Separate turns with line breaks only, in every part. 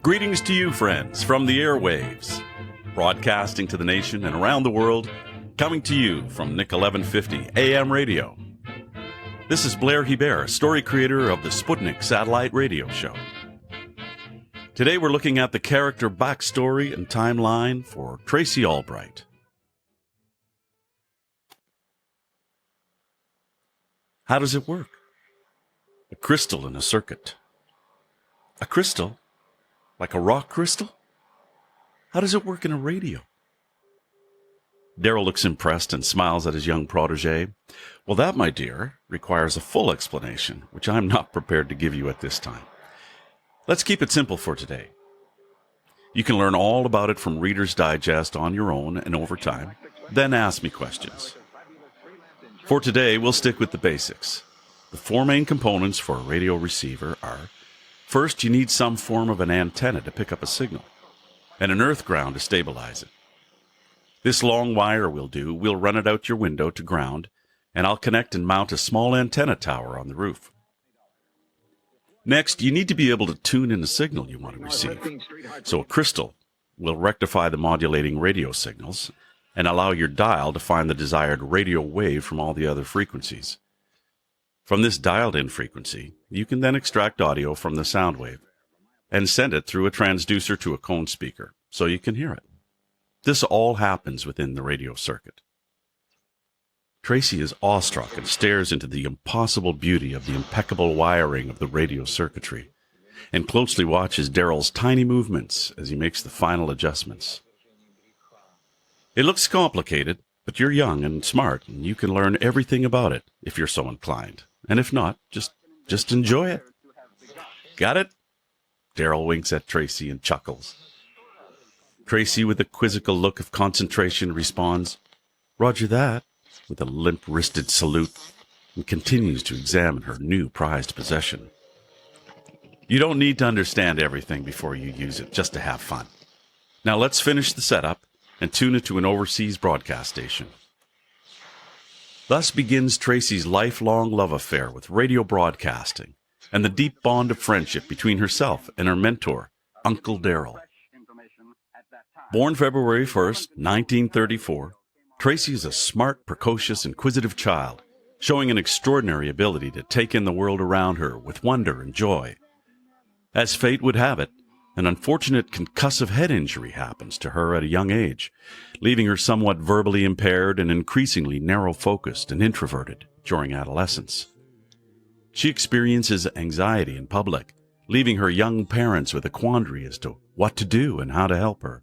Greetings to you, friends, from the airwaves, broadcasting to the nation and around the world, coming to you from NYK 1150 AM radio. This is Blair Hebert, story creator of the Sputnik satellite radio show. Today we're looking at the character backstory and timeline for Tracy Albright. How does it work? A crystal in a circuit. A crystal? Like a rock crystal? How does it work in a radio? Daryl looks impressed and smiles at his young protege. Well, that, my dear, requires a full explanation, which I'm not prepared to give you at this time. Let's keep it simple for today. You can learn all about it from Reader's Digest on your own and over time, then ask me questions. For today, we'll stick with the basics. The four main components for a radio receiver are: first, you need some form of an antenna to pick up a signal, and an earth ground to stabilize it. This long wire will do. We'll run it out your window to ground, and I'll connect and mount a small antenna tower on the roof. Next, you need to be able to tune in the signal you want to receive. So a crystal will rectify the modulating radio signals and allow your dial to find the desired radio wave from all the other frequencies. From this dialed-in frequency, you can then extract audio from the sound wave and send it through a transducer to a cone speaker so you can hear it. This all happens within the radio circuit. Tracy is awestruck and stares into the impossible beauty of the impeccable wiring of the radio circuitry and closely watches Daryl's tiny movements as he makes the final adjustments. It looks complicated, but you're young and smart, and you can learn everything about it if you're so inclined. And if not, just enjoy it. Got it? Daryl winks at Tracy and chuckles. Tracy, with a quizzical look of concentration, responds, "Roger that," with a limp-wristed salute, and continues to examine her new prized possession. You don't need to understand everything before you use it, just to have fun. Now let's finish the setup and tune it to an overseas broadcast station. Thus begins Tracy's lifelong love affair with radio broadcasting and the deep bond of friendship between herself and her mentor, Uncle Daryl. Born February 1st, 1934, Tracy is a smart, precocious, inquisitive child, showing an extraordinary ability to take in the world around her with wonder and joy. As fate would have it, an unfortunate concussive head injury happens to her at a young age, leaving her somewhat verbally impaired and increasingly narrow-focused and introverted during adolescence. She experiences anxiety in public, leaving her young parents with a quandary as to what to do and how to help her.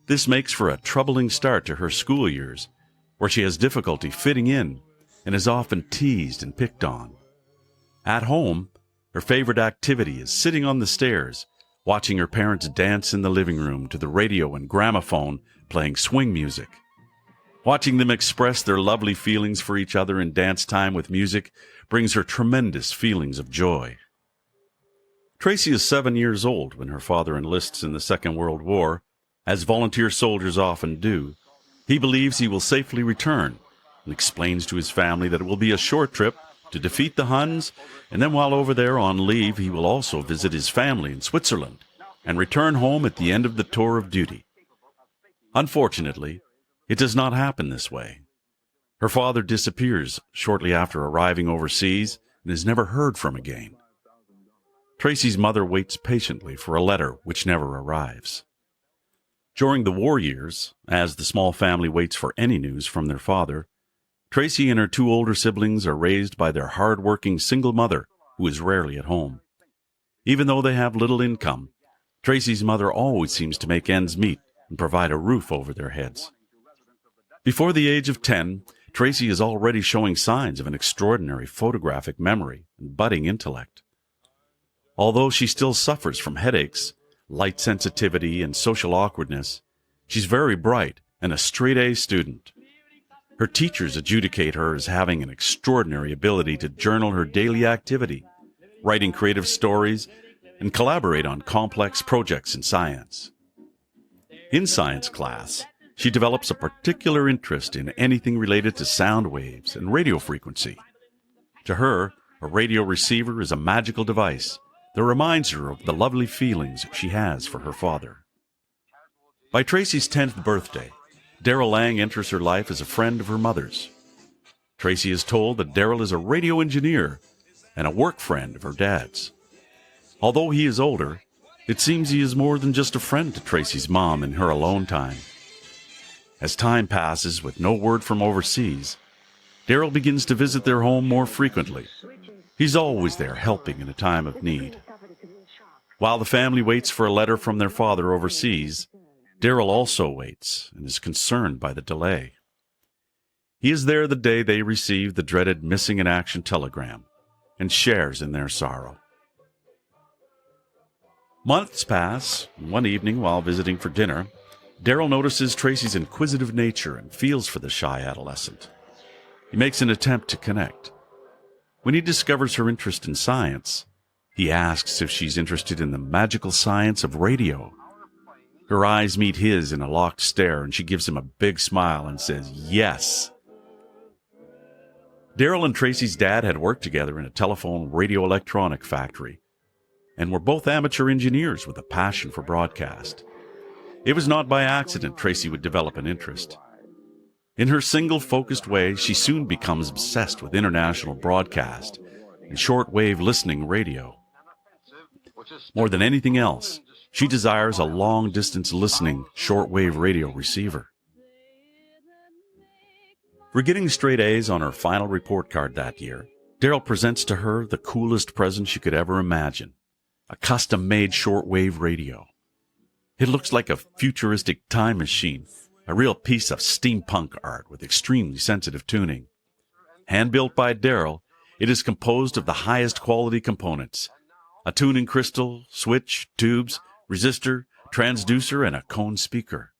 This makes for a troubling start to her school years, where she has difficulty fitting in and is often teased and picked on. At home, her favorite activity is sitting on the stairs, watching her parents dance in the living room to the radio and gramophone playing swing music. Watching them express their lovely feelings for each other in dance time with music brings her tremendous feelings of joy. Tracy is 7 years old when her father enlists in the Second World War. As volunteer soldiers often do, he believes he will safely return and explains to his family that it will be a short trip to defeat the Huns, and then while over there on leave, he will also visit his family in Switzerland and return home at the end of the tour of duty. Unfortunately, it does not happen this way. Her father disappears shortly after arriving overseas and is never heard from again. Tracy's mother waits patiently for a letter which never arrives. During the war years, as the small family waits for any news from their father, Tracy and her two older siblings are raised by their hard-working single mother, who is rarely at home. Even though they have little income, Tracy's mother always seems to make ends meet and provide a roof over their heads. Before the age of 10, Tracy is already showing signs of an extraordinary photographic memory and budding intellect. Although she still suffers from headaches, light sensitivity, and social awkwardness, she's very bright and a straight-A student. Her teachers adjudicate her as having an extraordinary ability to journal her daily activity, writing creative stories, and collaborate on complex projects in science. In science class, she develops a particular interest in anything related to sound waves and radio frequency. To her, a radio receiver is a magical device that reminds her of the lovely feelings she has for her father. By Tracy's 10th birthday, Daryl Lang enters her life as a friend of her mother's. Tracy is told that Daryl is a radio engineer and a work friend of her dad's. Although he is older, it seems he is more than just a friend to Tracy's mom in her alone time. As time passes with no word from overseas, Daryl begins to visit their home more frequently. He's always there helping in a time of need. While the family waits for a letter from their father overseas, Daryl also waits and is concerned by the delay. He is there the day they receive the dreaded missing in action telegram and shares in their sorrow. Months pass, and one evening while visiting for dinner, Daryl notices Tracy's inquisitive nature and feels for the shy adolescent. He makes an attempt to connect. When he discovers her interest in science, he asks if she's interested in the magical science of radio. Her eyes meet his in a locked stare, and she gives him a big smile and says, "Yes." Daryl and Tracy's dad had worked together in a telephone radio electronic factory and were both amateur engineers with a passion for broadcast. It was not by accident Tracy would develop an interest. In her single-focused way, she soon becomes obsessed with international broadcast and shortwave listening radio. More than anything else, she desires a long-distance listening shortwave radio receiver. For getting straight A's on her final report card that year, Daryl presents to her the coolest present she could ever imagine, a custom-made shortwave radio. It looks like a futuristic time machine, a real piece of steampunk art with extremely sensitive tuning. Hand-built by Daryl, it is composed of the highest quality components: a tuning crystal, switch, tubes, resistor, transducer, and a cone speaker.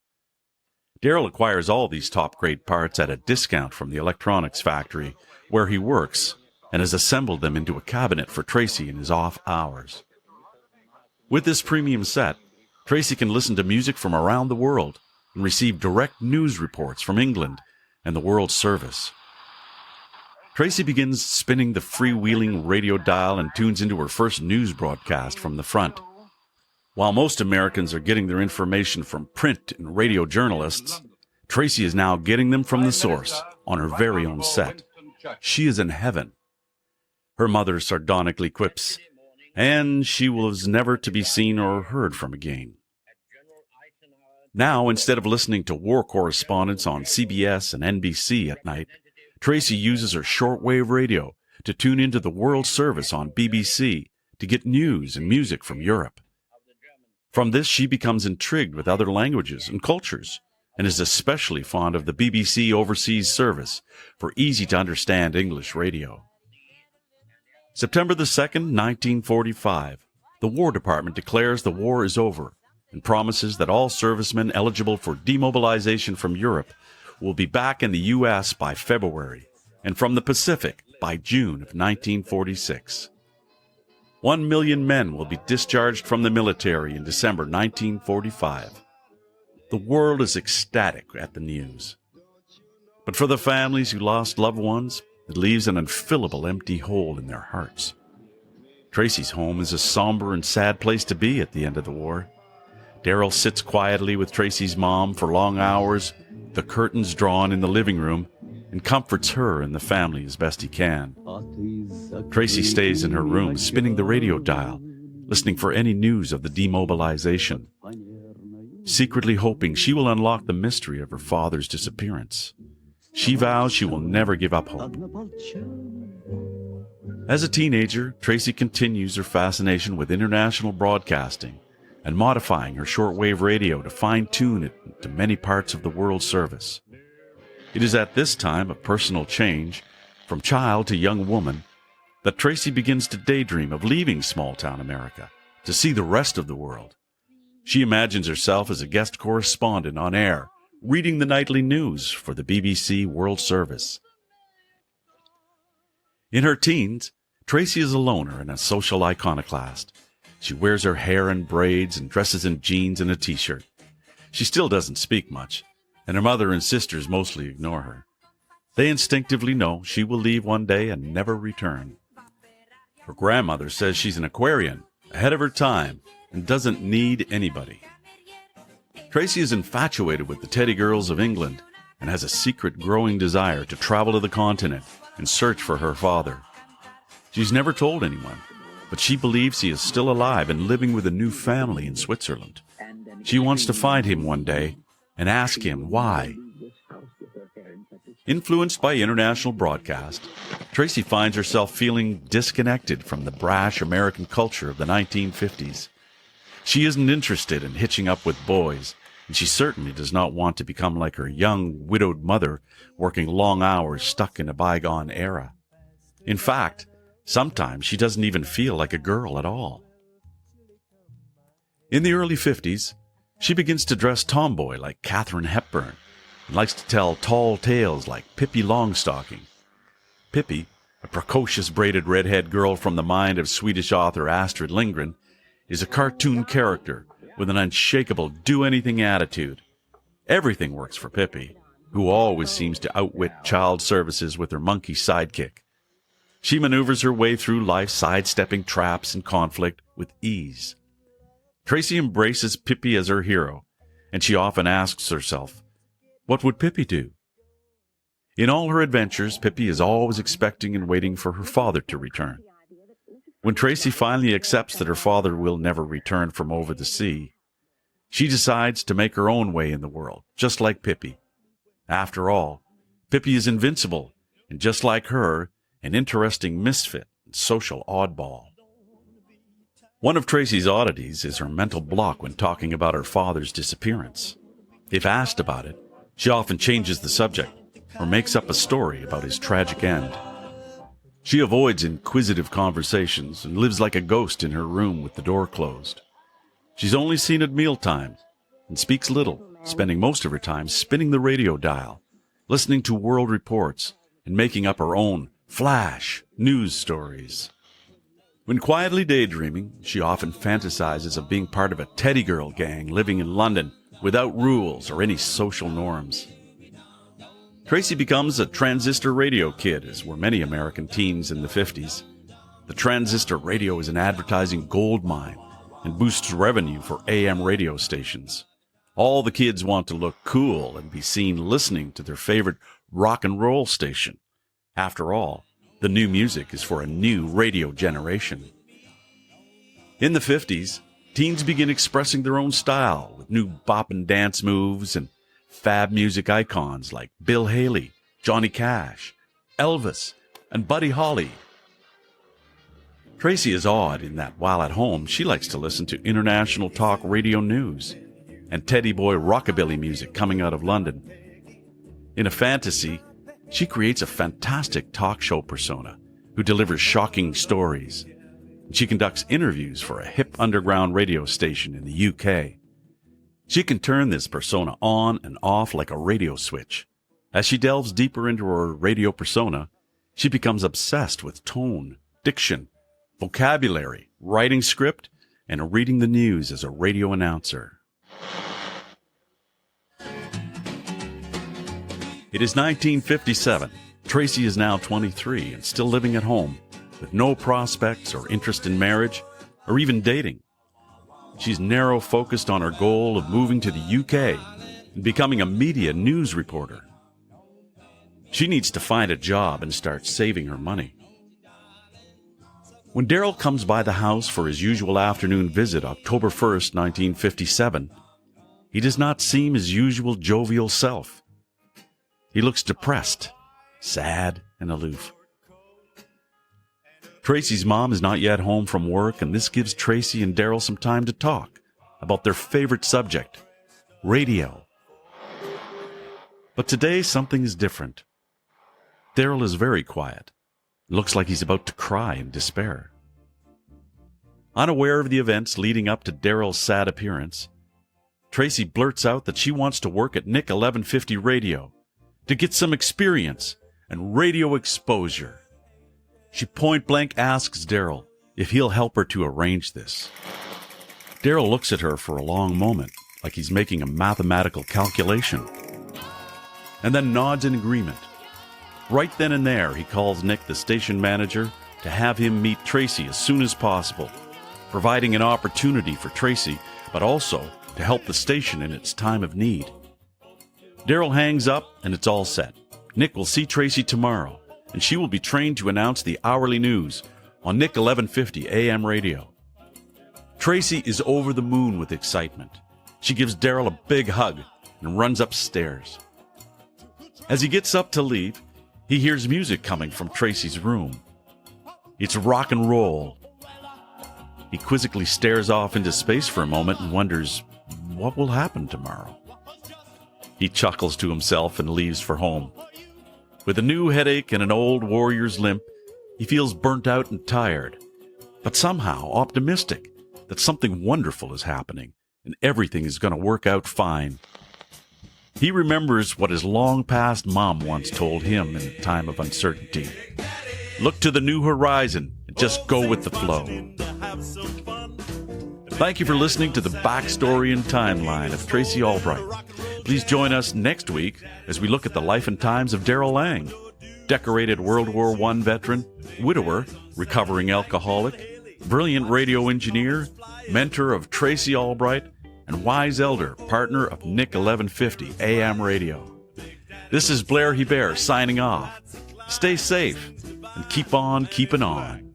Daryl acquires all these top-grade parts at a discount from the electronics factory where he works and has assembled them into a cabinet for Tracy in his off hours. With this premium set, Tracy can listen to music from around the world and receive direct news reports from England and the World Service. Tracy begins spinning the freewheeling radio dial and tunes into her first news broadcast from the front. While most Americans are getting their information from print and radio journalists, Tracy is now getting them from the source on her very own set. She is in heaven. Her mother sardonically quips, "And she was never to be seen or heard from again." Now, instead of listening to war correspondents on CBS and NBC at night, Tracy uses her shortwave radio to tune into the World Service on BBC to get news and music from Europe. From this, she becomes intrigued with other languages and cultures, and is especially fond of the BBC Overseas Service for easy-to-understand English radio. September the 2nd, 1945, the War Department declares the war is over and promises that all servicemen eligible for demobilization from Europe will be back in the U.S. by February, and from the Pacific by June of 1946. 1 million men will be discharged from the military in December 1945. The world is ecstatic at the news. But for the families who lost loved ones, it leaves an unfillable empty hole in their hearts. Tracy's home is a somber and sad place to be at the end of the war. Daryl sits quietly with Tracy's mom for long hours, the curtains drawn in the living room, and comforts her and the family as best he can. Tracy stays in her room, spinning the radio dial, listening for any news of the demobilization, secretly hoping she will unlock the mystery of her father's disappearance. She vows she will never give up hope. As a teenager, Tracy continues her fascination with international broadcasting and modifying her shortwave radio to fine-tune it to many parts of the World Service. It is at this time of personal change, from child to young woman, that Tracy begins to daydream of leaving small-town America to see the rest of the world. She imagines herself as a guest correspondent on air, reading the nightly news for the BBC World Service. In her teens, Tracy is a loner and a social iconoclast. She wears her hair in braids and dresses in jeans and a t-shirt. She still doesn't speak much, and her mother and sisters mostly ignore her. They instinctively know she will leave one day and never return. Her grandmother says she's an Aquarian, ahead of her time, and doesn't need anybody. Tracy is infatuated with the teddy girls of England and has a secret growing desire to travel to the continent and search for her father. She's never told anyone, but she believes he is still alive and living with a new family in Switzerland. She wants to find him one day and ask him why. Influenced by international broadcast, Tracy finds herself feeling disconnected from the brash American culture of the 1950s. She isn't interested in hitching up with boys, and she certainly does not want to become like her young, widowed mother, working long hours stuck in a bygone era. In fact, sometimes she doesn't even feel like a girl at all. In the early 50s, she begins to dress tomboy like Katharine Hepburn, and likes to tell tall tales like Pippi Longstocking. Pippi, a precocious braided redhead girl from the mind of Swedish author Astrid Lindgren, is a cartoon character with an unshakable do-anything attitude. Everything works for Pippi, who always seems to outwit child services with her monkey sidekick. She maneuvers her way through life, sidestepping traps and conflict with ease. Tracy embraces Pippi as her hero, and she often asks herself, what would Pippi do? In all her adventures, Pippi is always expecting and waiting for her father to return. When Tracy finally accepts that her father will never return from over the sea, she decides to make her own way in the world, just like Pippi. After all, Pippi is invincible, and just like her, an interesting misfit and social oddball. One of Tracy's oddities is her mental block when talking about her father's disappearance. If asked about it, she often changes the subject or makes up a story about his tragic end. She avoids inquisitive conversations and lives like a ghost in her room with the door closed. She's only seen at mealtimes and speaks little, spending most of her time spinning the radio dial, listening to world reports, and making up her own flash news stories. When quietly daydreaming, she often fantasizes of being part of a teddy girl gang living in London without rules or any social norms. Tracy becomes a transistor radio kid, as were many American teens in the 50s. The transistor radio is an advertising goldmine and boosts revenue for AM radio stations. All the kids want to look cool and be seen listening to their favorite rock and roll station. After all, the new music is for a new radio generation. In the 50s, teens begin expressing their own style with new bop and dance moves and fab music icons like Bill Haley, Johnny Cash, Elvis, and Buddy Holly. Tracy is odd in that while at home, she likes to listen to international talk radio news and teddy boy rockabilly music coming out of London. In a fantasy, she creates a fantastic talk show persona who delivers shocking stories. She conducts interviews for a hip underground radio station in the UK. She can turn this persona on and off like a radio switch. As she delves deeper into her radio persona, she becomes obsessed with tone, diction, vocabulary, writing script, and reading the news as a radio announcer. It is 1957. Tracy is now 23 and still living at home, with no prospects or interest in marriage or even dating. She's narrow-focused on her goal of moving to the UK and becoming a media news reporter. She needs to find a job and start saving her money. When Daryl comes by the house for his usual afternoon visit, October 1st, 1957, he does not seem his usual jovial self. He looks depressed, sad, and aloof. Tracy's mom is not yet home from work, and this gives Tracy and Daryl some time to talk about their favorite subject, radio. But today, something is different. Daryl is very quiet. It looks like he's about to cry in despair. Unaware of the events leading up to Daryl's sad appearance, Tracy blurts out that she wants to work at Nick 1150 Radio to get some experience and radio exposure. She point-blank asks Daryl if he'll help her to arrange this. Daryl looks at her for a long moment, like he's making a mathematical calculation, and then nods in agreement. Right then and there, he calls Nick, the station manager, to have him meet Tracy as soon as possible. providing an opportunity for Tracy, but also to help the station in its time of need. Daryl hangs up, and it's all set. Nick will see Tracy tomorrow, and she will be trained to announce the hourly news on Nick 1150 AM radio. Tracy is over the moon with excitement. She gives Daryl a big hug and runs upstairs. As he gets up to leave, he hears music coming from Tracy's room. It's rock and roll. He quizzically stares off into space for a moment and wonders, what will happen tomorrow? He chuckles to himself and leaves for home. With a new headache and an old warrior's limp, he feels burnt out and tired, but somehow optimistic that something wonderful is happening and everything is going to work out fine. He remembers what his long-past mom once told him in a time of uncertainty. Look to the new horizon and just go with the flow. Thank you for listening to the backstory and timeline of Tracy Albright. Please join us next week as we look at the life and times of Daryl Lang, decorated World War I veteran, widower, recovering alcoholic, brilliant radio engineer, mentor of Tracy Albright, and wise elder, partner of Nick 1150 AM radio. This is Blair Hebert signing off. Stay safe and keep on keeping on.